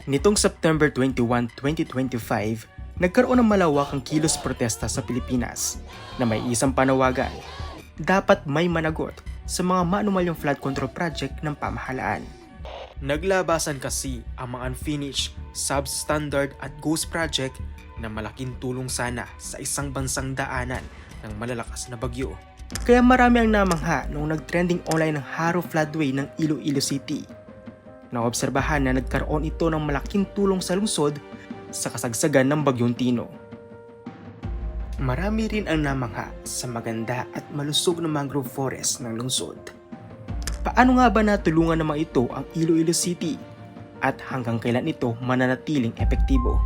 Nitong September 21, 2025, nagkaroon ng malawakang kilos protesta sa Pilipinas na may isang panawagan. Dapat may managot sa mga maanumalyang flood control project ng pamahalaan. Naglabasan kasi ang mga unfinished, substandard at ghost project na malaking tulong sana sa isang bansang daanan ng malalakas na bagyo. Kaya marami ang namangha noong nagtrending online ng Haro Floodway ng Iloilo City. Naobserbahan na nagkaroon ito ng malaking tulong sa lungsod sa kasagsagan ng Bagyong Tino. Marami rin ang namangha sa maganda at malusog na mangrove forest ng lungsod. Paano nga ba natulungan naman ito ang Iloilo City? At hanggang kailan ito mananatiling epektibo?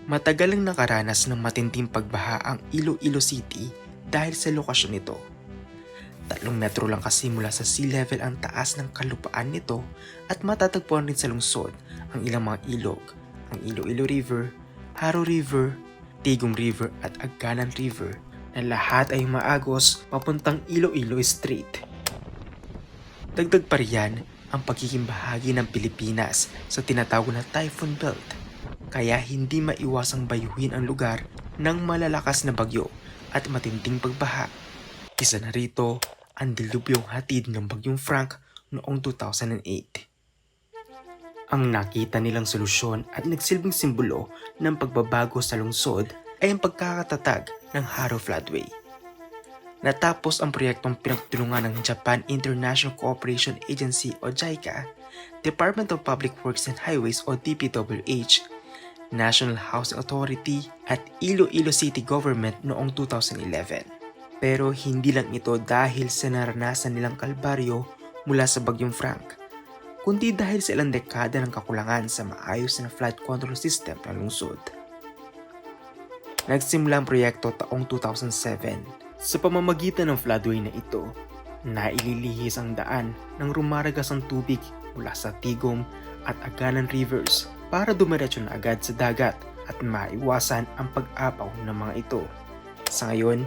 Matagal ang nakaranas ng matinding pagbaha ang Iloilo City dahil sa lokasyon nito. 3 metro lang kasi mula sa sea level ang taas ng kalupaan nito at matatagpuan rin sa lungsod ang ilang mga ilog, ang Iloilo River, Haro River, Tigom River at Aganan River na lahat ay maagos papuntang Iloilo Strait. Dagdag pa riyan ang pagiging bahagi ng Pilipinas sa tinatawag na typhoon belt, kaya hindi maiwasang bayuhin ang lugar ng malalakas na bagyo at matinding pagbaha. Isa na rito ang dilubyong hatid ng Bagyong Frank noong 2008. Ang nakita nilang solusyon at nagsilbing simbolo ng pagbabago sa lungsod ay ang pagkakatatag ng Haro Floodway. Natapos ang proyektong pinagtulungan ng Japan International Cooperation Agency o JICA, Department of Public Works and Highways o DPWH, National Housing Authority at Iloilo City Government noong 2011. Pero hindi lang ito dahil sa naranasan nilang kalbaryo mula sa Bagyong Frank, kundi dahil sa ilang dekada ng kakulangan sa maayos na flood control system ng lungsod. Nagsimula ang proyekto taong 2007. Sa pamamagitan ng floodway na ito, naililihis ang daan ng rumaragas ang tubig mula sa Tigom at Aganan Rivers para dumiretso na agad sa dagat at maiwasan ang pag-apaw ng mga ito. Sa ngayon,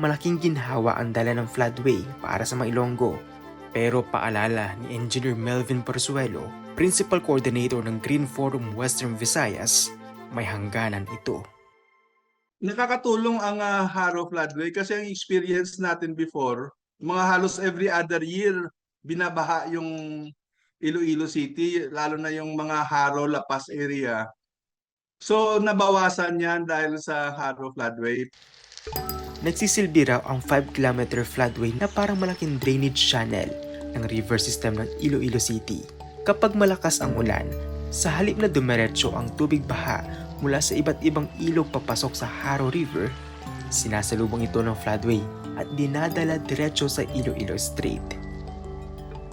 malaking ginhawa ang dala ng floodway para sa mga Ilonggo. Pero paalala ni Engineer Melvin Porzuelo, Principal Coordinator ng Green Forum Western Visayas, may hangganan ito. Nakakatulong ang Haro Floodway kasi ang experience natin before, mga halos every other year binabaha yung Iloilo City, lalo na yung mga Haro, La Paz area. So nabawasan yan dahil sa Haro Floodway. Nagsisilbi raw ang 5-kilometer floodway na parang malaking drainage channel ng river system ng Iloilo City. Kapag malakas ang ulan, sa halip na dumiretso ang tubig baha mula sa iba't ibang ilog papasok sa Haro River, sinasalubong ito ng floodway at dinadala diretso sa Iloilo Strait.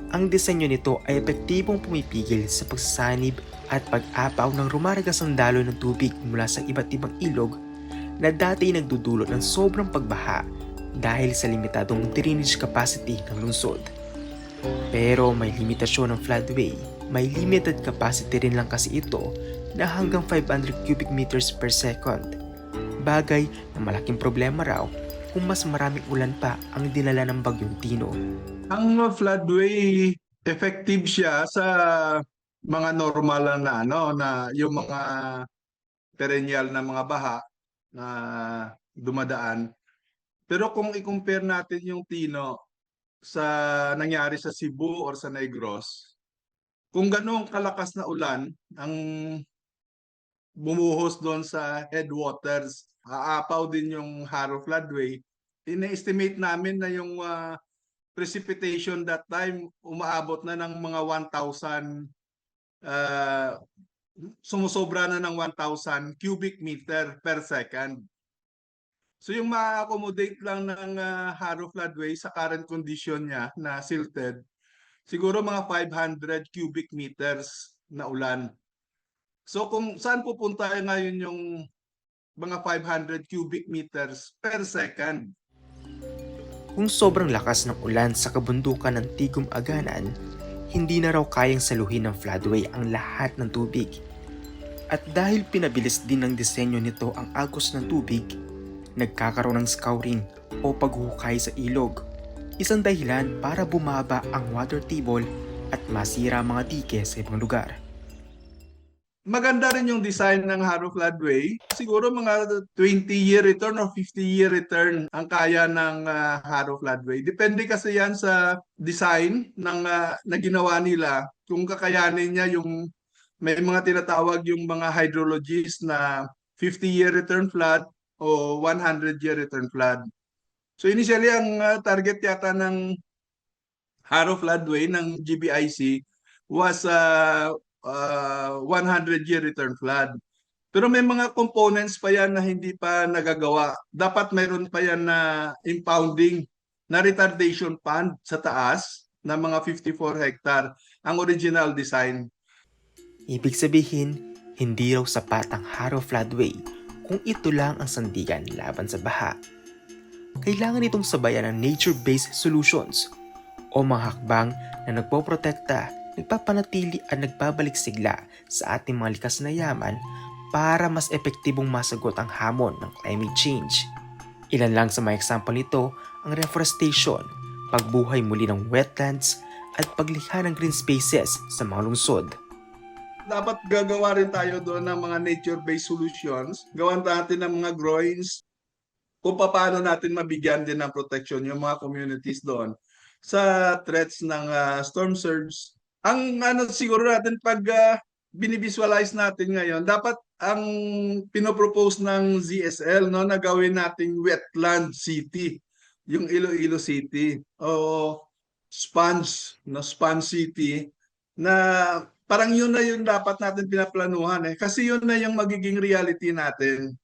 Ang disenyo nito ay epektibong pumipigil sa pagsasanib at pag-apaw ng rumaragas ang daloy ng tubig mula sa iba't ibang ilog na dati nagdudulot ng sobrang pagbaha dahil sa limitadong drainage capacity ng lungsod. Pero may limitasyon ng floodway, may limited capacity rin lang kasi ito na hanggang 500 cubic meters per second. Bagay na malaking problema raw kung mas maraming ulan pa ang dinala ng Bagyong Tino. Ang floodway, effective siya sa mga normal na yung mga perennial na mga baha na dumadaan. Pero kung i-compare natin yung Tino sa nangyari sa Cebu or sa Negros, kung gano'ng kalakas na ulan ang bumuhos doon sa headwaters, aapaw din yung Haro Floodway, ina-estimate namin na yung precipitation that time umaabot na ng mga 1,000 sumusobra na ng 1,000 cubic meter per second. So yung ma-accommodate lang ng Haro Floodway sa current condition niya na silted, siguro mga 500 cubic meters na ulan. So kung saan pupunta ngayon yung mga 500 cubic meters per second? Kung sobrang lakas ng ulan sa kabundukan ng Tigom Aganan, hindi na raw kayang saluhin ng floodway ang lahat ng tubig. At dahil pinabilis din ng disenyo nito ang agos ng tubig, nagkakaroon ng scouring o paghukay sa ilog. Isang dahilan para bumaba ang water table at masira ang mga dike sa ibang lugar. Maganda rin yung design ng Harrow Floodway. Siguro mga 20-year return or 50-year return ang kaya ng Harrow Floodway. Depende kasi yan sa design na ginawa nila. Kung kakayanin niya yung may mga tinatawag yung mga hydrologists na 50-year return flood o 100-year return flood. So initially ang target yata ng Harrow Floodway ng GBIC was 100-year return flood. Pero may mga components pa yan na hindi pa nagagawa. Dapat mayroon pa yan na impounding na retardation pond sa taas na mga 54 hectare ang original design. Ibig sabihin, hindi raw sapat ang Harrow Floodway kung ito lang ang sandigan laban sa baha. Kailangan itong sabayan ng nature-based solutions o mga hakbang na nagpoprotekta, nagpapanatili at nagbabalik sigla sa ating mga likas na yaman para mas epektibong masagot ang hamon ng climate change. Ilan lang sa mga example nito ang reforestation, pagbuhay muli ng wetlands at paglikha ng green spaces sa mga lungsod. Dapat gagawa rin tayo doon ng mga nature-based solutions. Gawan natin ng mga groins kung paano natin mabigyan din ng protection yung mga communities doon sa threats ng storm surge. Ang siguro natin pag binivisualize natin ngayon, dapat ang pinopropose ng ZSL no, na gawin nating wetland city, yung Iloilo City o sponge city na parang yun na yung dapat natin pinaplanuhan kasi yun na yung magiging reality natin.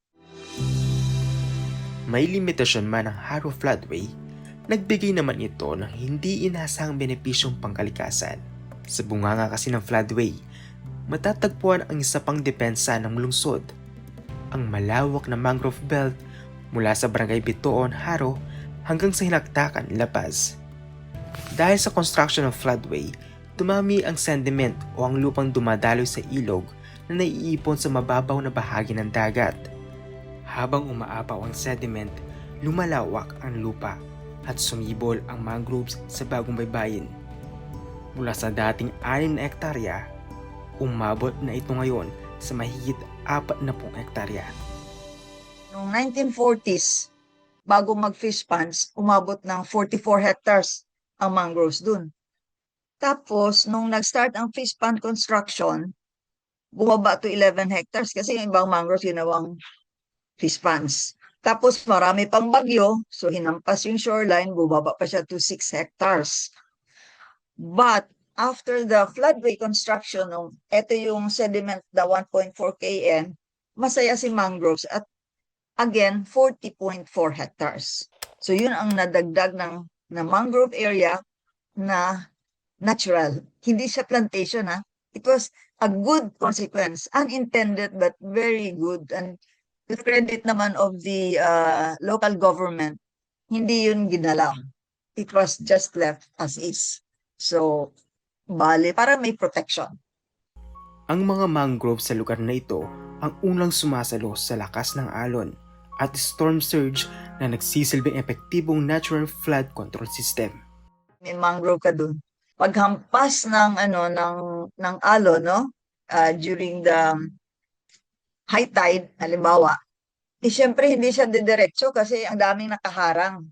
May limitasyon man ang Harrow Floodway, nagbigay naman ito ng hindi inasahang benepisyong pangkalikasan. Sa bunganga kasi ng floodway, matatagpuan ang isa pang depensa ng lungsod, ang malawak na mangrove belt mula sa Barangay Bitoon, Harrow hanggang sa Hinaktakan, La Paz. Dahil sa construction ng floodway, dumami ang sediment o ang lupang dumadaloy sa ilog na naiipon sa mababaw na bahagi ng dagat. Habang umaapaw ang sediment, lumalawak ang lupa at sumibol ang mangroves sa bagong baybayin. Mula sa dating 6 na hektarya, umabot na ito ngayon sa mahigit 40 hektarya. Noong 1940s, bago mag-fish ponds, umabot ng 44 hectares ang mangroves dun. Tapos, nung nag-start ang fish pond construction, bumaba to 11 hectares kasi yung ibang mangroves ginawang fish ponds. Tapos, marami pang bagyo, so hinampas yung shoreline, bumaba pa siya to 6 hectares. But, after the floodway construction, ito yung sediment na 1.4 km, masaya si mangroves at again, 40.4 hectares. So, yun ang nadagdag ng mangrove area na natural. Hindi siya plantation, It was a good consequence, unintended but very good. And the credit naman of the local government, hindi yun ginalaw. It was just left as is. So, bale, para may protection. Ang mga mangrove sa lugar na ito ang unang sumasalo sa lakas ng alon at storm surge na nagsisilbing epektibong natural flood control system. May mangrove ka dun. Paghampas ng alon, during the high tide, halimbawa, siyempre hindi siya didiretso kasi ang daming nakaharang.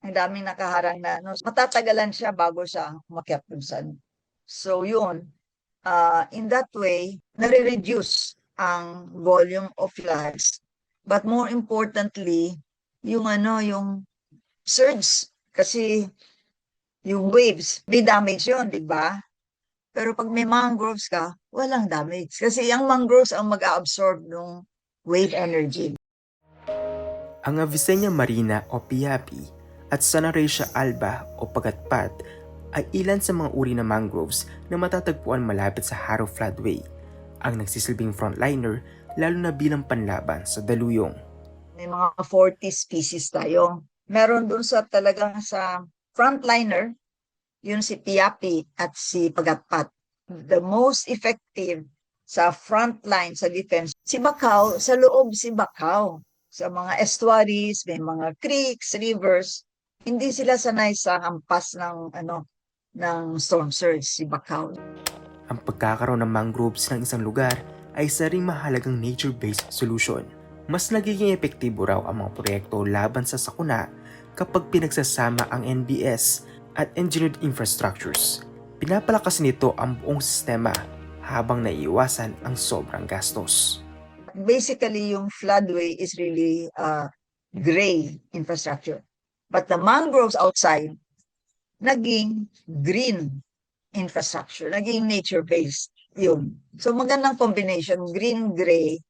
Ang daming nakaharang na matatagalan siya bago siya umakyat dun sa. So yun, in that way, nare-reduce ang volume of floods. But more importantly, yung surge, kasi yung waves, may damage yun, di ba? Pero pag may mangroves ka, walang damage. Kasi yung mangroves ang mag-absorb ng wave energy. Ang Avicennia marina o piapi at Sanaracia alba o pagatpat ay ilan sa mga uri ng mangroves na matatagpuan malapit sa Harrow Floodway, ang nagsisilbing frontliner lalo na bilang panlaban sa daluyong. May mga 40 species tayo. Meron dun talagang sa frontliner, yun si piapi at si pagatpat. The most effective sa frontline sa defense, si bakaw, sa loob si bakaw. Sa mga estuaries, may mga creeks, rivers, hindi sila sanay sa hampas ng ng storm surge, si Bacau. Ang pagkakaroon ng mangroves ng isang lugar ay isa ring mahalagang nature-based solution. Mas nagiging epektibo raw ang mga proyekto laban sa sakuna kapag pinagsasama ang NBS at engineered infrastructures. Pinapalakas nito ang buong sistema habang naiiwasan ang sobrang gastos. Basically, yung floodway is really gray infrastructure. But the mangroves outside, naging green infrastructure, naging nature-based yun. So magandang combination, green-gray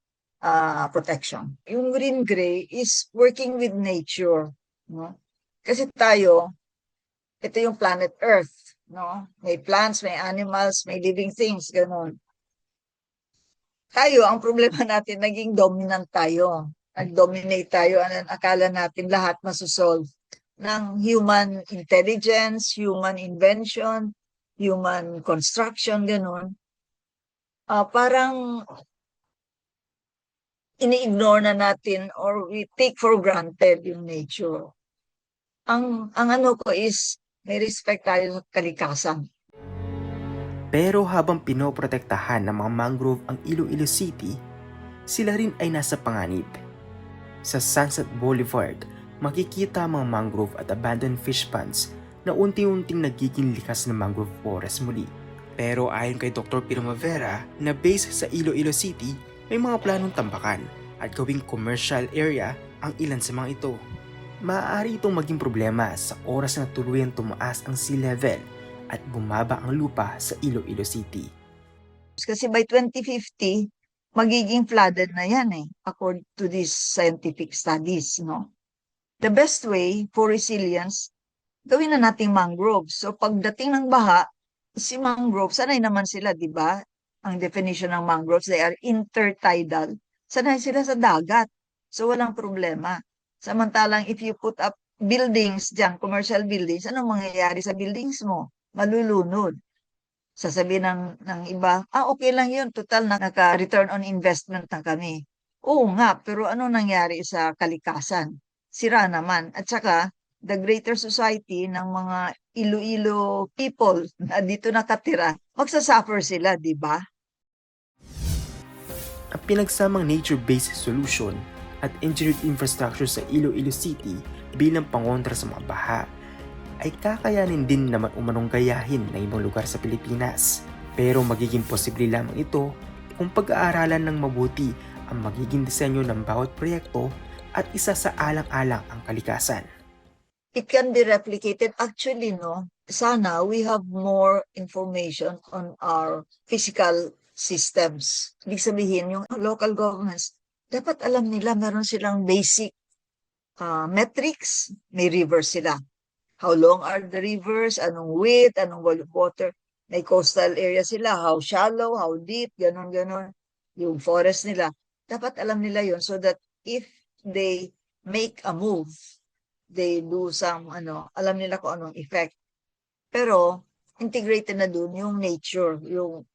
protection. Yung green-gray is working with nature, no? Kasi tayo, ito yung planet Earth, no? May plants, may animals, may living things, ganun. Tayo, ang problema natin, naging dominant tayo. Nag-dominate tayo, akala natin lahat masusolve ng human intelligence, human invention, human construction, ganun. Parang ini-ignore na natin or we take for granted yung nature. Ang ano ko is, may respect tayo sa kalikasan. Pero habang pinoprotektahan ng mga mangrove ang Iloilo City, sila rin ay nasa panganib. Sa Sunset Boulevard, makikita ang mga mangrove at abandoned fish ponds na unti-unting nagiging likas na mangrove forest muli. Pero ayon kay Dr. Primavera na base sa Iloilo City, may mga planong tambakan at gawing commercial area ang ilan sa mga ito. Maaari itong maging problema sa oras na tuluyang tumaas ang sea level at bumaba ang lupa sa Iloilo City. Kasi by 2050, magiging flooded na yan according to these scientific studies, no? The best way for resilience, gawin na nating mangroves. So pagdating ng baha, si mangrove, sanay naman sila, di ba? Ang definition ng mangroves, they are intertidal. Sanay sila sa dagat. So walang problema. Samantalang if you put up buildings dyan, commercial buildings, anong mangyayari sa buildings mo? Malulunod. Sasabihin ng iba, okay lang yun, total naka-return on investment na kami. Oo nga, pero ano nangyari sa kalikasan? Sira naman. At saka, the greater society ng mga Iloilo people na dito nakatira, magsasuffer sila, di ba? Ang pinagsamang nature-based solution at engineered infrastructure sa Iloilo City bilang pangontra sa mga baha ay kakayanin din naman umanong gayahin ng ibang lugar sa Pilipinas. Pero magiging posible lamang ito kung pag-aaralan ng mabuti ang magiging disenyo ng bawat proyekto at isa sa alang-alang ang kalikasan. It can be replicated. Actually, no, sana we have more information on our physical systems. Ibig sabihin, yung local governments, dapat alam nila, meron silang basic metrics, may rivers sila. How long are the rivers? Anong width? Anong volume of water? May coastal area sila. How shallow? How deep? Ganon. Yung forest nila. Dapat alam nila yon so that if they make a move, they do some, alam nila kung anong effect. Pero, integrated na dun yung nature, yung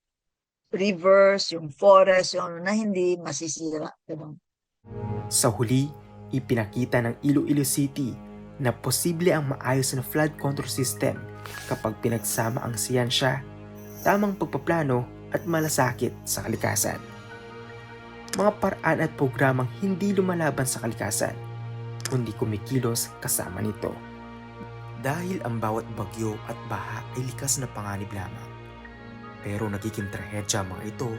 rivers, yung forest, yung na hindi masisira. Ganon. Sa huli, ipinakita ng Iloilo City na posible ang maayos na flood control system kapag pinagsama ang siyensya, tamang pagpaplano at malasakit sa kalikasan. Mga paraan at programang hindi lumalaban sa kalikasan, kundi kumikilos kasama nito. Dahil ang bawat bagyo at baha ay likas na panganib lamang. Pero nagiging trahedya mga ito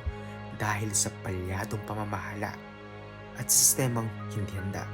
dahil sa palyadong pamamahala at sistemang hindi handa.